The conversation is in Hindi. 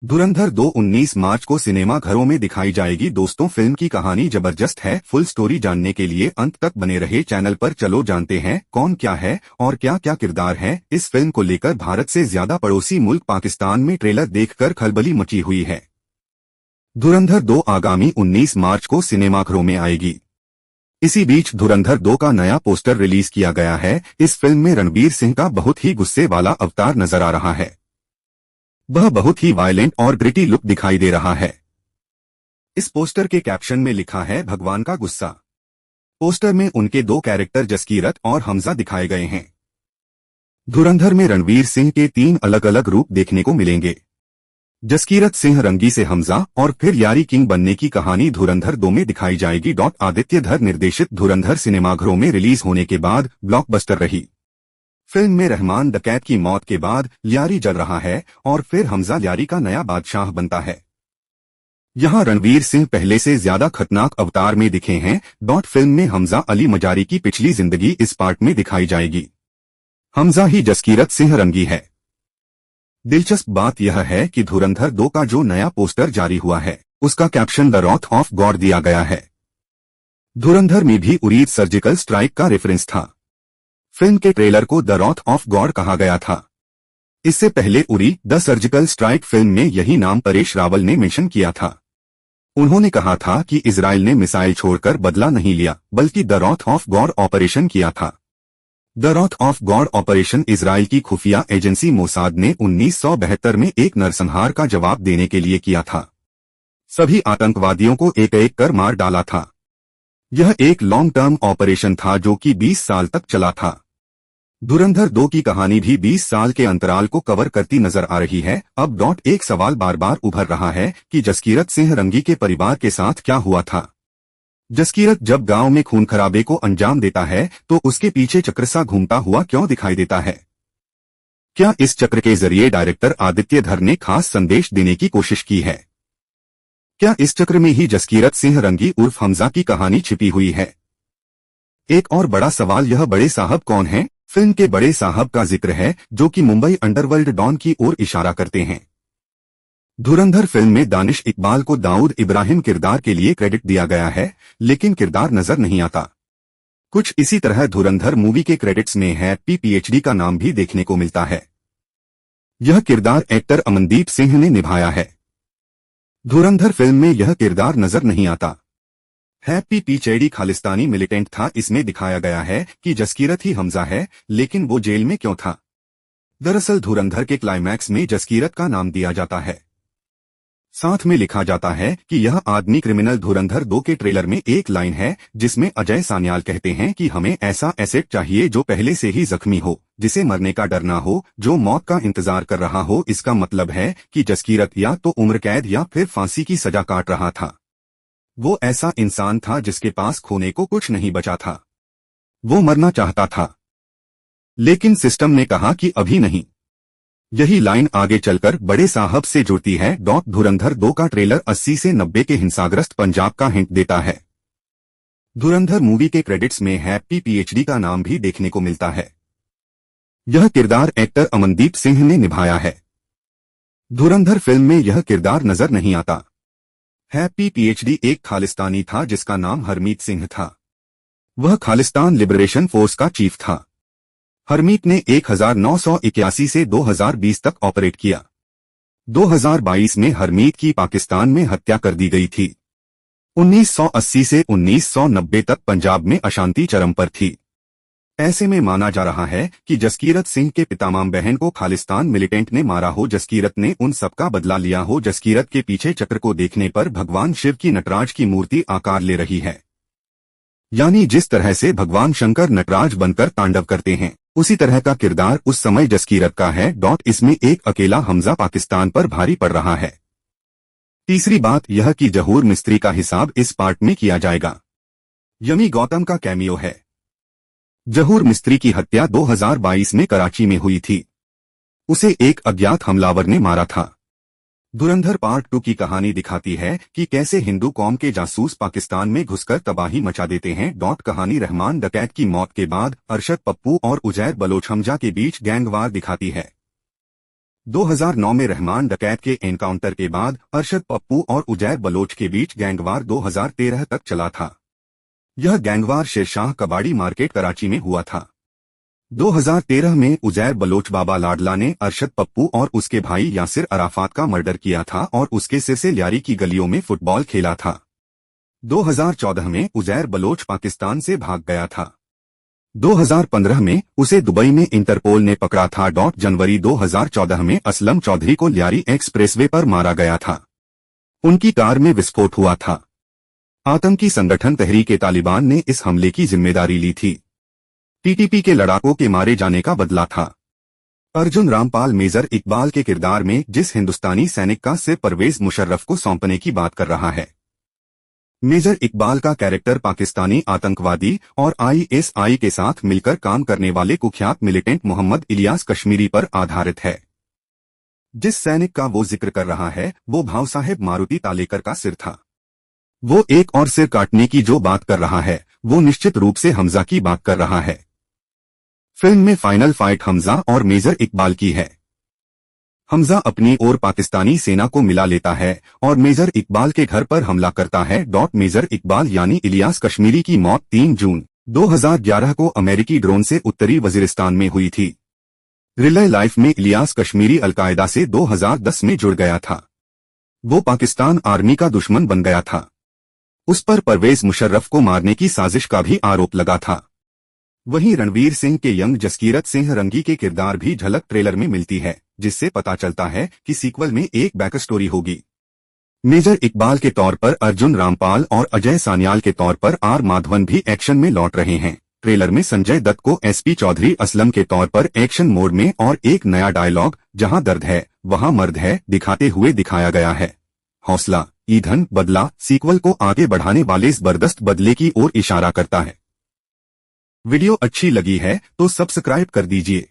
धुरंधर 2 19 मार्च को सिनेमा घरों में दिखाई जाएगी। दोस्तों, फिल्म की कहानी जबरदस्त है। फुल स्टोरी जानने के लिए अंत तक बने रहे। चैनल पर चलो जानते हैं कौन क्या है और क्या क्या किरदार है। इस फिल्म को लेकर भारत से ज्यादा पड़ोसी मुल्क पाकिस्तान में ट्रेलर देखकर खलबली मची हुई है। धुरंधर 2 आगामी 19 मार्च को सिनेमाघरों में आएगी। इसी बीच धुरंधर 2 का नया पोस्टर रिलीज किया गया है। इस फिल्म में रणवीर सिंह का बहुत ही गुस्से वाला अवतार नजर आ रहा है। वह बहुत ही वायलेंट और ग्रिटी लुक दिखाई दे रहा है। इस पोस्टर के कैप्शन में लिखा है, भगवान का गुस्सा। पोस्टर में उनके 2 कैरेक्टर जसकीरत और हमजा दिखाए गए हैं। धुरंधर में रणवीर सिंह के 3 अलग अलग रूप देखने को मिलेंगे। जसकीरत सिंह रंगी से हमजा और फिर यारी किंग बनने की कहानी धुरंधर 2 में दिखाई जाएगी। आदित्य धर निर्देशित धुरंधर सिनेमाघरों में रिलीज होने के बाद ब्लॉकबस्टर रही। फिल्म में रहमान डकैत की मौत के बाद यारी जल रहा है और फिर हमजा यारी का नया बादशाह बनता है। यहाँ रणवीर सिंह पहले से ज्यादा खतरनाक अवतार में दिखे हैं। फिल्म में हमजा अली मजारी की पिछली जिंदगी इस पार्ट में दिखाई जाएगी। हमजा ही जसकीरत सिंह रंगी है। दिलचस्प बात यह है कि धुरंधर 2 का जो नया पोस्टर जारी हुआ है उसका caption the wrath of God दिया गया है। धुरंधर में भी उरी सर्जिकल स्ट्राइक का रेफरेंस था। फिल्म के ट्रेलर को द रॉथ ऑफ गॉड कहा गया था। इससे पहले Uri the surgical strike film में यही नाम परेश रावल ने मेंशन किया था। उन्होंने कहा था कि इजराइल ने मिसाइल छोड़कर बदला नहीं लिया बल्कि the wrath of God operation किया था। The wrath of God operation Israel की खुफिया एजेंसी मोसाद ने 1972 में एक नरसंहार का जवाब देने के लिए किया था। सभी आतंकवादियों को एक एक कर मार डाला था। यह एक लॉन्ग टर्म ऑपरेशन था जो कि 20 साल तक चला था। धुरंधर 2 की कहानी भी 20 साल के अंतराल को कवर करती नजर आ रही है। अब एक सवाल बार बार उभर रहा है कि जसकीरत सिंह रंगी के परिवार के साथ क्या हुआ था। जसकीरत जब गांव में खून खराबे को अंजाम देता है तो उसके पीछे चक्र सा घूमता हुआ क्यों दिखाई देता है? क्या इस चक्र के जरिए डायरेक्टर आदित्य धर ने खास संदेश देने की कोशिश की है? क्या इस चक्र में ही जसकीरत सिंह रंगी उर्फ हमजा की कहानी छिपी हुई है? एक और बड़ा सवाल, यह बड़े साहब कौन हैं? फिल्म के बड़े साहब का जिक्र है जो कि मुंबई अंडरवर्ल्ड डॉन की ओर इशारा करते हैं। धुरंधर फिल्म में दानिश इकबाल को दाऊद इब्राहिम किरदार के लिए क्रेडिट दिया गया है, लेकिन किरदार नजर नहीं आता। कुछ इसी तरह धुरंधर मूवी के क्रेडिट्स में हैप्पी पीएचडी का नाम भी देखने को मिलता है। यह किरदार एक्टर अमनदीप सिंह ने निभाया है। धुरंधर फिल्म में यह किरदार नजर नहीं आता। हैप्पी पीएचडी खालिस्तानी मिलिटेंट था। इसमें दिखाया गया है कि जसकीरत ही हमजा है, लेकिन वो जेल में क्यों था? दरअसल धुरंधर के क्लाइमैक्स में जसकीरत का नाम दिया जाता है। साथ में लिखा जाता है कि यह आदमी क्रिमिनल। धुरंधर 2 के ट्रेलर में एक लाइन है जिसमें अजय सान्याल कहते हैं कि हमें ऐसा एसेट चाहिए जो पहले से ही जख्मी हो, जिसे मरने का डर ना हो, जो मौत का इंतजार कर रहा हो। इसका मतलब है कि जसकीरत या तो उम्र कैद या फिर फांसी की सजा काट रहा था। वो ऐसा इंसान था जिसके पास खोने को कुछ नहीं बचा था। वो मरना चाहता था, लेकिन सिस्टम ने कहा कि अभी नहीं। यही लाइन आगे चलकर बड़े साहब से जुड़ती है। धुरंधर 2 का ट्रेलर 80 से 90 के हिंसाग्रस्त पंजाब का हिंट देता है। धुरंधर मूवी के क्रेडिट्स में हैप्पी पीएचडी का नाम भी देखने को मिलता है। यह किरदार एक्टर अमनदीप सिंह ने निभाया है। धुरंधर फिल्म में यह किरदार नजर नहीं आता। हैप्पी पीएचडी एक खालिस्तानी था जिसका नाम हरमीत सिंह था। वह खालिस्तान लिबरेशन फोर्स का चीफ था। हरमीत ने 1981 से 2020 तक ऑपरेट किया। 2022 में हरमीत की पाकिस्तान में हत्या कर दी गई थी। 1980 से 1990 तक पंजाब में अशांति चरम पर थी। ऐसे में माना जा रहा है कि जसकीरत सिंह के पितामाम बहन को खालिस्तान मिलिटेंट ने मारा हो। जसकीरत ने उन सबका बदला लिया हो। जसकीरत के पीछे चक्र को देखने पर भगवान शिव की नटराज की मूर्ति आकार ले रही है। यानी जिस तरह से भगवान शंकर नटराज बनकर तांडव करते हैं, उसी तरह का किरदार उस समय जसकीरत का है। इसमें एक अकेला हमजा पाकिस्तान पर भारी पड़ रहा है। तीसरी बात यह कि जहूर मिस्त्री का हिसाब इस पार्ट में किया जाएगा। यमी गौतम का कैमियो है। जहूर मिस्त्री की हत्या 2022 में कराची में हुई थी। उसे एक अज्ञात हमलावर ने मारा था। धुरंधर पार्ट 2 की कहानी दिखाती है कि कैसे हिंदू कौम के जासूस पाकिस्तान में घुसकर तबाही मचा देते हैं। कहानी रहमान डकैत की मौत के बाद अरशद पप्पू और उजैर बलोच हमजा के बीच गैंगवार दिखाती है। 2009 में रहमान डकैत के एनकाउंटर के बाद अरशद पप्पू और उजैर बलोच के बीच गैंगवार 2013 तक चला था। यह गैंगवार शेरशाह कबाड़ी मार्केट कराची में हुआ था। 2013 में उजैर बलोच बाबा लाडला ने अरशद पप्पू और उसके भाई यासिर अराफात का मर्डर किया था और उसके सिर से लियारी की गलियों में फुटबॉल खेला था। 2014 में उजैर बलोच पाकिस्तान से भाग गया था। 2015 में उसे दुबई में इंटरपोल ने पकड़ा था। जनवरी 2014 में असलम चौधरी को लियारी एक्सप्रेसवे पर मारा गया था। उनकी कार में विस्फोट हुआ था। आतंकी संगठन तहरीक-ए-तालिबान ने इस हमले की जिम्मेदारी ली थी। टीटीपी के लड़ाकों के मारे जाने का बदला था। अर्जुन रामपाल मेजर इकबाल के किरदार में जिस हिंदुस्तानी सैनिक का सिर परवेज मुशर्रफ को सौंपने की बात कर रहा है। मेजर इकबाल का कैरेक्टर पाकिस्तानी आतंकवादी और आईएसआई के साथ मिलकर काम करने वाले कुख्यात मिलिटेंट मोहम्मद इलियास कश्मीरी पर आधारित है। जिस सैनिक का वो जिक्र कर रहा है वो भाव साहेब मारुति तालेकर का सिर था। वो एक और सिर काटने की जो बात कर रहा है वो निश्चित रूप से हमजा की बात कर रहा है। फिल्म में फाइनल फाइट हमजा और मेजर इकबाल की है। हमजा अपनी ओर पाकिस्तानी सेना को मिला लेता है और मेजर इकबाल के घर पर हमला करता है। मेजर इकबाल यानी इलियास कश्मीरी की मौत 3 जून 2011 को अमेरिकी ड्रोन से उत्तरी वजीरिस्तान में हुई थी। रियल लाइफ में इलियास कश्मीरी अलकायदा से 2010 में जुड़ गया था। वो पाकिस्तान आर्मी का दुश्मन बन गया था। उस पर परवेज मुशर्रफ को मारने की साजिश का भी आरोप लगा था। वहीं रणवीर सिंह के यंग जसकीरत सिंह रंगी के किरदार भी झलक ट्रेलर में मिलती है, जिससे पता चलता है कि सीक्वल में एक बैक स्टोरी होगी। मेजर इकबाल के तौर पर अर्जुन रामपाल और अजय सान्याल के तौर पर आर माधवन भी एक्शन में लौट रहे हैं। ट्रेलर में संजय दत्त को एसपी चौधरी असलम के तौर पर एक्शन मोड में और एक नया डायलॉग "जहां दर्द है वहां मर्द है" दिखाते हुए दिखाया गया है। हौसला, ईंधन, बदला सीक्वल को आगे बढ़ाने वाले जबरदस्त बदले की ओर इशारा करता है। वीडियो अच्छी लगी है तो सब्सक्राइब कर दीजिए।